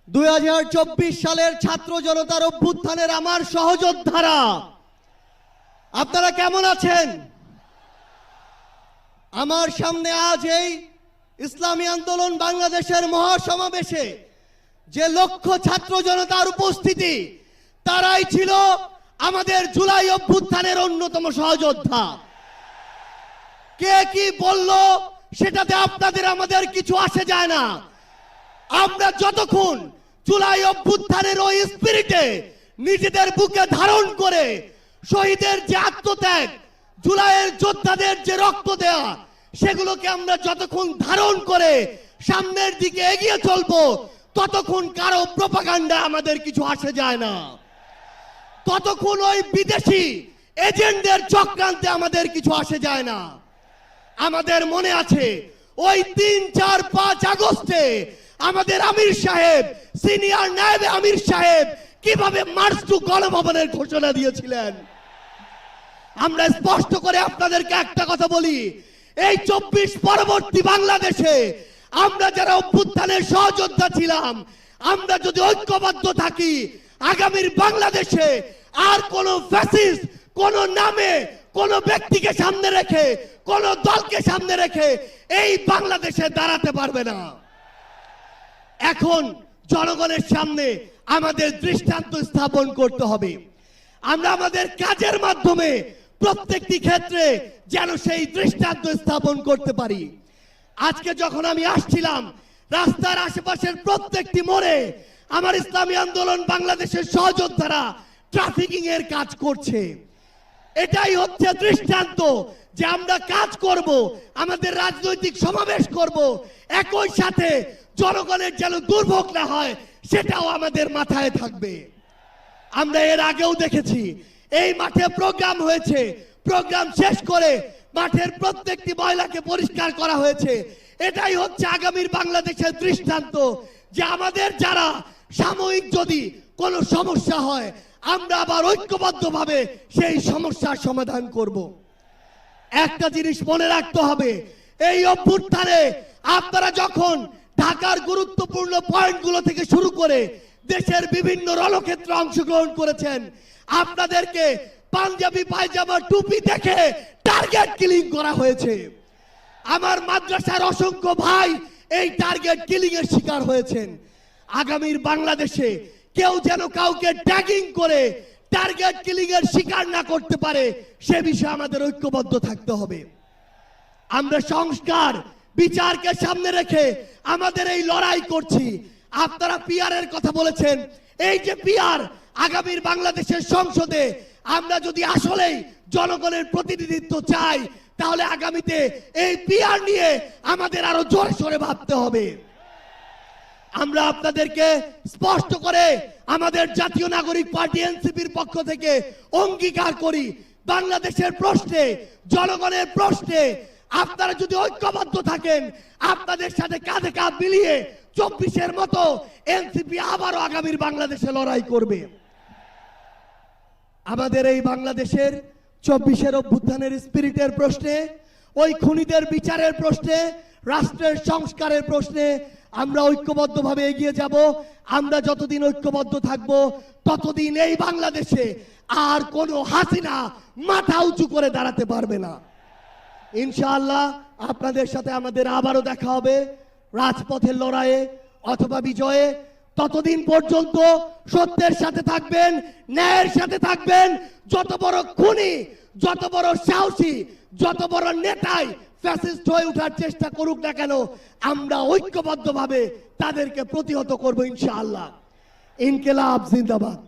2024 সালের ছাত্র জনতার অভ্যুত্থানের আমার সহযোদ্ধারা, আপনারা কেমন আছেন? আমার সামনে আজ এই ইসলামী আন্দোলন বাংলাদেশের মহাসমাবেশে যে লক্ষ ছাত্র জনতার উপস্থিতি, তারাই ছিল আমাদের জুলাই অভ্যুত্থানের অন্যতম সহযোদ্ধা। কে কি বলল সেটাতে আপনাদের আমাদের কিছু আসে যায় না। আমরা যতক্ষণ জুলাই অভ্যুত্থানের ওই স্পিরিটে নিজেদের বুকে ধারণ করে শহীদের যে আত্মত্যাগ, জুলাইয়ের যোদ্ধাদের যে রক্ত দেওয়া, সেগুলোকে আমরা যতক্ষণ ধারণ করে সামনের দিকে এগিয়ে চলবো, ততক্ষণ কারো প্রোপাগান্ডা আমাদের কিছু আসে যায় না। ততক্ষণ ওই বিদেশি এজেন্টদের চক্রান্তে আমাদের কিছু আসে যায় না। আমাদের মনে আছে ওই 3, 4, 5 আগস্টে আমাদের আমির সাহেব, সিনিয়র নায়েবে আমির সাহেব কিভাবে মার্চ টু গণভবনের ঘোষণা দিয়েছিলেন। আমরা স্পষ্ট করে আপনাদেরকে একটা কথা বলি, এই 24 পরবর্তী বাংলাদেশে আমরা যারা অভ্যুত্থানের সহযোদ্ধা ছিলাম, আমরা যদি ঐক্যবদ্ধ থাকি, আগামীর বাংলাদেশে আর কোন ফ্যাসিস্ট কোন নামে কোন ব্যক্তিকে সামনে রেখে, কোন দলকে সামনে রেখে এই বাংলাদেশে দাঁড়াতে পারবে না। এখন জনগণের সামনে আমাদের দৃষ্টান্ত স্থাপন করতে হবে। আমরা আমাদের কাজের মাধ্যমে প্রত্যেকটি ক্ষেত্রে যেন সেই দৃষ্টান্ত স্থাপন করতে পারি। আজকে যখন আমি আসছিলাম, রাস্তার আশেপাশের প্রত্যেকটি মোড়ে আমার ইসলামী আন্দোলন বাংলাদেশের সহযোদ্ধারা ট্রাফিকিং এর কাজ করছে। এটাই হচ্ছে দৃষ্টান্ত যে আমরা কাজ করব, আমাদের রাজনৈতিক সমাবেশ করব, একই সাথে জনগণের যেন দুর্ভোগ না হয় সেটাও আমাদের মাথায় থাকবে। আমরা এর আগেও দেখেছি এই মাঠে প্রোগ্রাম হয়েছে, প্রোগ্রাম শেষ করে মাঠের প্রত্যেকটি ময়লাকে পরিষ্কার করা হয়েছে। এটাই হচ্ছে আগামীর বাংলাদেশের দৃষ্টান্ত যে আমাদের যারা সাময়িক যদি কোনো সমস্যা হয়, আমরা আবার ঐক্যবদ্ধভাবে সেই সমস্যার সমাধান করব। একটা জিনিস মনে রাখতে হবে, এই অভ্যুত্থানে আপনারা যখন ঢাকার গুরুত্বপূর্ণ পয়েন্টগুলো থেকে শুরু করে দেশের বিভিন্ন রণক্ষেত্রে অংশগ্রহণ করেছেন, আপনাদেরকে পাঞ্জাবি পায়জামা টুপি দেখে টার্গেট কিলিং করা হয়েছে। আমার মাদ্রাসার অসংখ্য ভাই এই টার্গেট কিলিং এর শিকার হয়েছেন। আগামীর বাংলাদেশে কেউ যেন কাউকে ট্যাগিং করে টার্গেট কিলিং এর শিকার না করতে পারে, সে বিষয়ে আমাদের ঐক্যবদ্ধ থাকতে হবে। আমরা সংস্কার বিচারকে সামনে রেখে আমাদের এই লড়াই করছি। আপনারা পিআর এর কথা বলেছেন, এই যে পিআর, আগামীর বাংলাদেশের সংসদে আমরা যদি আসলেই জনগণের প্রতিনিধিত্ব চাই, তাহলে আগামীতে এই পিআর নিয়ে আমাদের আরো জোরে সোরে ভাবতে হবে। আমরা আপনাদেরকে স্পষ্ট করে আমাদের জাতীয় নাগরিক পার্টি এনসিপির পক্ষ থেকে অঙ্গীকার করি, বাংলাদেশের প্রশ্নে, জনগণের প্রশ্নে আপনারা যদি ঐক্যবদ্ধ থাকেন, আপনাদের সাথে কাঁধে কাঁধ মিলিয়ে 24-এর মতো এনসিপি আবারও আগামীর বাংলাদেশে লড়াই করবে। আমাদের এই বাংলাদেশের 24-এর অভ্যুত্থানের স্পিরিটের প্রশ্নে, ওই খুনিদের বিচারের প্রশ্নে, রাষ্ট্রের সংস্কারের প্রশ্নে আমরা ঐক্যবদ্ধভাবে এগিয়ে যাব। আমরা যতদিন ঐক্যবদ্ধ থাকব, ততদিন এই বাংলাদেশে আর কোনো হাসিনা মাথা উঁচু করে দাঁড়াতে পারবে না। ইনশাআল্লাহ আপনাদের সাথে আমাদের আবারও দেখা হবে রাজপথের লড়াইয়ে অথবা বিজয়ে। ততদিন পর্যন্ত সত্যের সাথে থাকবেন, ন্যায়ের সাথে থাকবেন। যত বড় খুনি, যত বড় সাহসী, যত বড় নেতাই ফ্যাসিস্ট হয়ে ওঠার চেষ্টা করুক না কেন, আমরা ঐক্যবদ্ধভাবে তাদেরকে প্রতিহত করব ইনশাআল্লাহ। ইনকিলাব জিন্দাবাদ।